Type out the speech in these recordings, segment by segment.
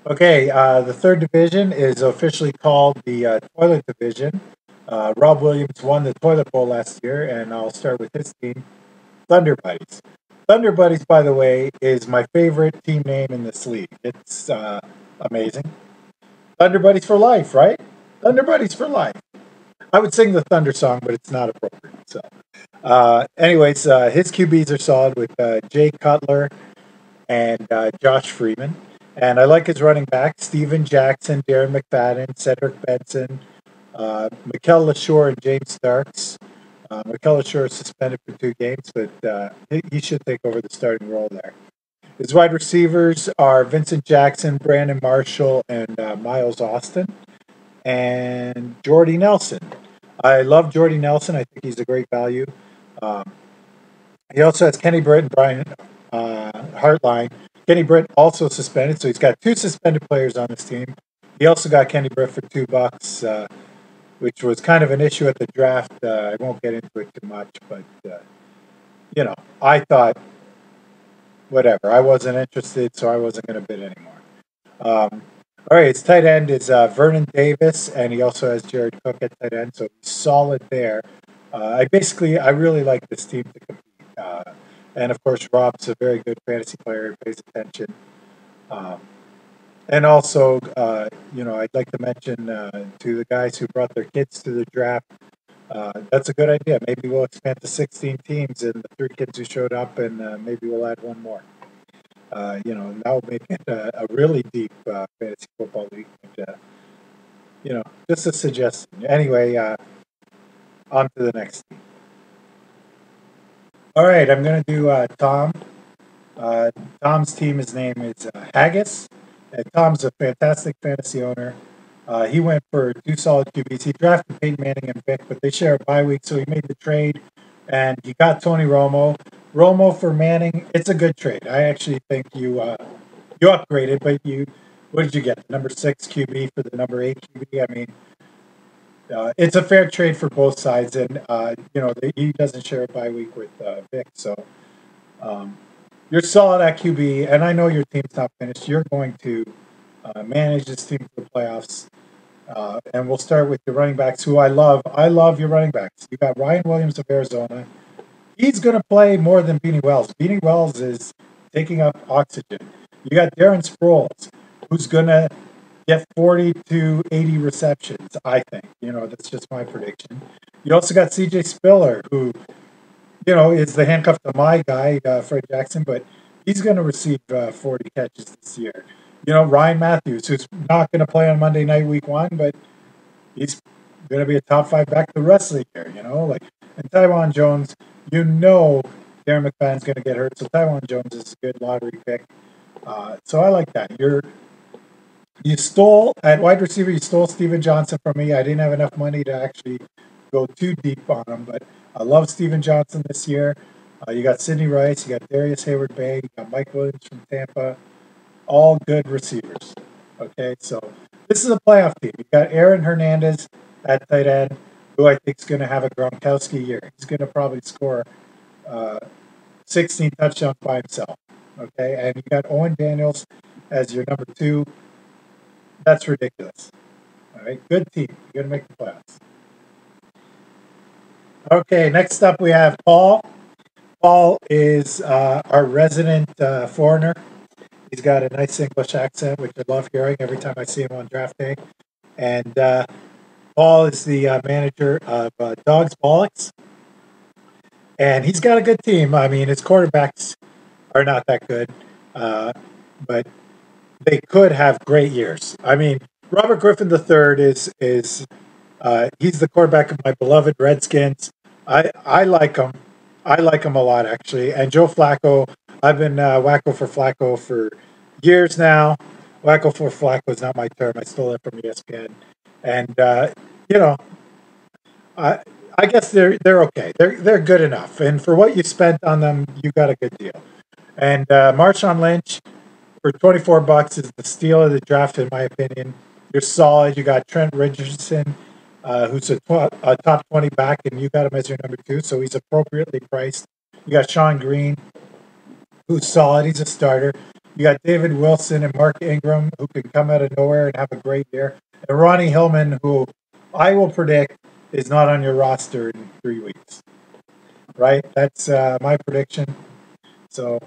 Okay, the third division is officially called the Toilet Division. Rob Williams won the Toilet Bowl last year, and I'll start with his team, Thunder Buddies. Thunder Buddies, by the way, is my favorite team name in this league. It's amazing. Thunder Buddies for life, right? Thunder Buddies for life. I would sing the Thunder song, but it's not appropriate. So, his QBs are solid with Jay Cutler and Josh Freeman. And I like his running back, Steven Jackson, Darren McFadden, Cedric Benson, Mikel LaShore, and James Starks. Mikel LaShore is suspended for 2 games, but he should take over the starting role there. His wide receivers are Vincent Jackson, Brandon Marshall, and Miles Austin, and Jordy Nelson. I love Jordy Nelson. I think he's a great value. Um, he also has Kenny Britt and Brian Hartline. Kenny Britt also suspended, so he's got 2 suspended players on his team. He also got Kenny Britt for $2, which was kind of an issue at the draft. I won't get into it too much, but I thought whatever. I wasn't interested, so I wasn't going to bid anymore. All right, his tight end is Vernon Davis, and he also has Jared Cook at tight end, so he's solid there. I really like this team to compete. And of course, Rob's a very good fantasy player and pays attention. Um, and also, I'd like to mention to the guys who brought their kids to the draft, that's a good idea. Maybe we'll expand to 16 teams and the 3 kids who showed up, and maybe we'll add one more. And that will make it a really deep fantasy football league. But, just a suggestion. Anyway, on to the next team. All right, I'm going to do Tom. Tom's team, his name is Haggis. And Tom's a fantastic fantasy owner. He went for 2 solid QBs. He drafted Peyton Manning and Vic, but they share a bye week, so he made the trade, and he got Tony Romo. Romo for Manning, it's a good trade. I actually think you upgraded, but what did you get? Number 6 QB for the number 8 QB. I mean, it's a fair trade for both sides, and he doesn't share a bye week with Vic, so you're solid at QB, and I know your team's not finished. You're going to manage this team to the playoffs. And we'll start with your running backs, who I love. I love your running backs. You got Ryan Williams of Arizona. He's going to play more than Beanie Wells. Beanie Wells is taking up oxygen. You got Darren Sproles, who's going to get 40 to 80 receptions, I think. That's just my prediction. You also got CJ Spiller, who, is the handcuff to my guy, Fred Jackson, but he's going to receive 40 catches this year. Ryan Matthews, who's not going to play on Monday night, week 1, but he's going to be a top 5 back the rest of the year, and Tywan Jones, Darren McFadden's going to get hurt, so Tywan Jones is a good lottery pick. So I like that. You stole, at wide receiver, you stole Steven Johnson from me. I didn't have enough money to actually go too deep on him, but I love Steven Johnson this year. You got Sidney Rice, you got Darius Hayward-Bay, you got Mike Williams from Tampa, all good receivers. Okay, so this is a playoff team. You got Aaron Hernandez at tight end, who I think is going to have a Gronkowski year. He's going to probably score 16 touchdowns by himself. Okay, and you got Owen Daniels as your number 2. That's ridiculous. All right, good team. You're going to make the playoffs. Okay, next up we have Paul. Paul is our resident foreigner. He's got a nice English accent, which I love hearing every time I see him on draft day. And Paul is the manager of Dogs Bollocks. And he's got a good team. I mean, his quarterbacks are not that good, but they could have great years. I mean, Robert Griffin III is he's the quarterback of my beloved Redskins. I like him. I like him a lot, actually. And Joe Flacco, I've been wacko for Flacco for years now. Wacko for Flacco is not my term. I stole it from ESPN. And, I guess they're okay. They're good enough. And for what you spent on them, you got a good deal. And Marshawn Lynch for $24 is the steal of the draft, in my opinion. You're solid. You got Trent Richardson, who's a top 20 back, and you got him as your number 2, so he's appropriately priced. You got Sean Green, who's solid. He's a starter. You got David Wilson and Mark Ingram, who can come out of nowhere and have a great year. And Ronnie Hillman, who I will predict is not on your roster in 3 weeks. Right? That's my prediction. So,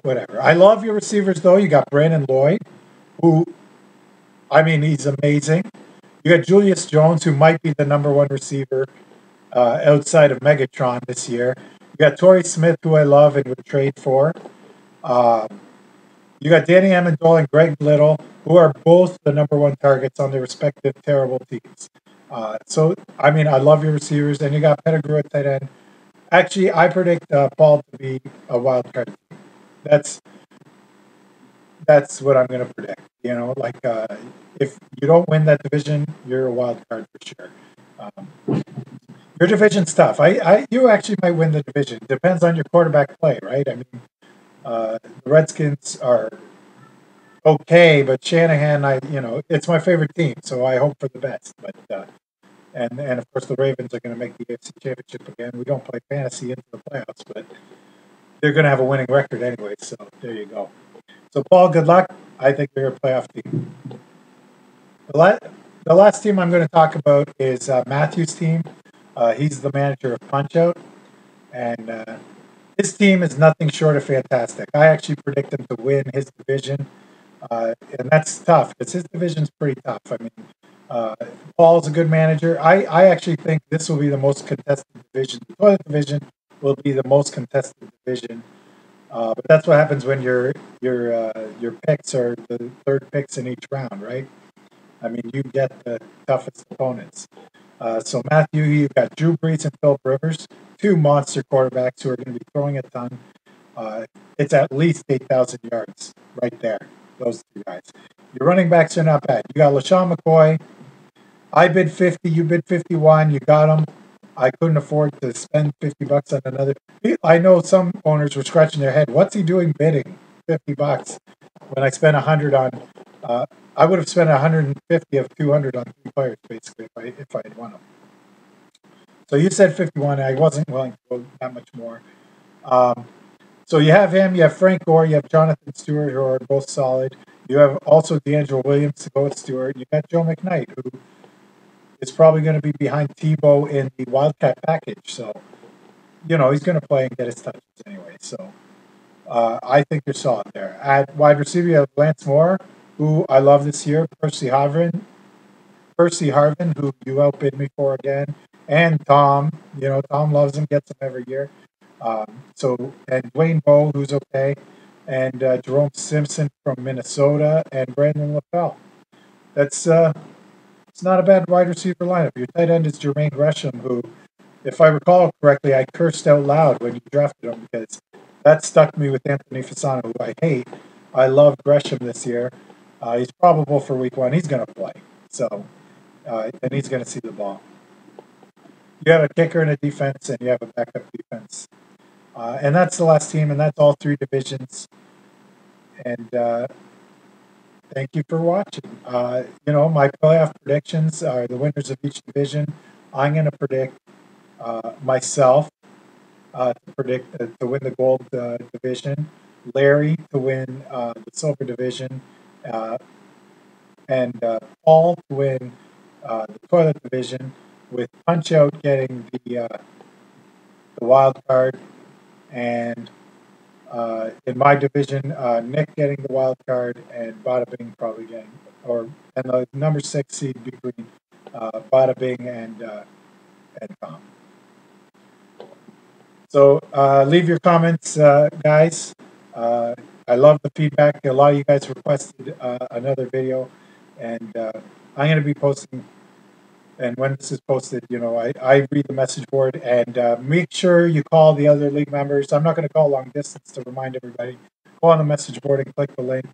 whatever. I love your receivers, though. You got Brandon Lloyd, who, I mean, he's amazing. You got Julius Jones, who might be the number one receiver outside of Megatron this year. You got Torrey Smith, who I love and would trade for. You got Danny Amendola and Greg Little, who are both the number one targets on their respective terrible teams. So, I mean, I love your receivers. And you got Pettigrew at tight end. Actually, I predict Paul to be a wild card. That's what I'm going to predict. You know, like if you don't win that division, you're a wild card for sure. Your division's tough. You actually might win the division. Depends on your quarterback play, right? I mean, the Redskins are okay, but Shanahan, it's my favorite team, so I hope for the best. But and of course, the Ravens are going to make the AFC Championship again. We don't play fantasy into the playoffs, but they're going to have a winning record anyway. So there you go. So Paul, good luck. I think they're a playoff team. The last team I'm going to talk about is Matthew's team. He's the manager of Punch Out, and his team is nothing short of fantastic. I actually predict him to win his division, and that's tough because his division's pretty tough. I mean, Paul's a good manager. I actually think this will be the most contested division. The toilet division will be the most contested division. But that's what happens when your picks are the third picks in each round, right? I mean, you get the toughest opponents. So Matthew, you've got Drew Brees and Philip Rivers, two monster quarterbacks who are going to be throwing a ton. It's at least 8,000 yards right there, those two guys. Your running backs are not bad. You got LaShawn McCoy. I bid 50, you bid 51, you got him. I couldn't afford to spend $50 on another. I know some owners were scratching their head. What's he doing bidding $50 when I spent 100 on? I would have spent 150 of 200 on 3 players basically if I had won them. So you said 51. I wasn't willing to go that much more. So you have him. You have Frank Gore. You have Jonathan Stewart, who are both solid. You have also D'Angelo Williams to go with Stewart. You got Joe McKnight, who is probably going to be behind Tebow in the Wildcat package. So, he's going to play and get his touches anyway. So, I think you're solid there. At wide receiver, you have Lance Moore, who I love this year. Percy Harvin, who you outbid me for again. And Tom. Tom loves him, gets him every year. And Dwayne Bowe, who's okay. And Jerome Simpson from Minnesota. And Brandon LaFell. That's... it's not a bad wide receiver lineup. Your tight end is Jermaine Gresham, who, if I recall correctly, I cursed out loud when you drafted him because that stuck me with Anthony Fasano, who I hate. I love Gresham this year. He's probable for week 1. He's going to play. So, and he's going to see the ball. You have a kicker and a defense, and you have a backup defense. And that's the last team, and that's all 3 divisions. And thank you for watching. My playoff predictions are the winners of each division. I'm going to predict myself to win the gold division, Larry to win the silver division, and Paul to win the toilet division, with Punch Out getting the wild card, and in my division, Nick getting the wild card and Bada Bing probably getting, and the number 6 seed between Bada Bing and Tom. So leave your comments, guys. I love the feedback. A lot of you guys requested another video, and I'm going to be posting. And when this is posted, I read the message board, and make sure you call the other league members. I'm not going to call long distance to remind everybody. Go on the message board and click the link.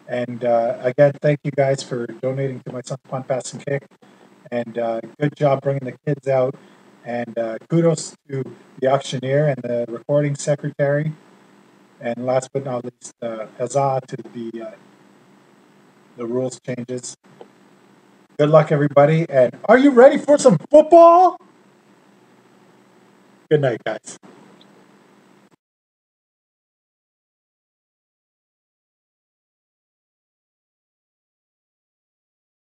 And again, thank you guys for donating to my son's Punt, Pass, and Kick. And good job bringing the kids out. And kudos to the auctioneer and the recording secretary. And last but not least, huzzah to the rules changes. Good luck, everybody. And are you ready for some football? Good night, guys.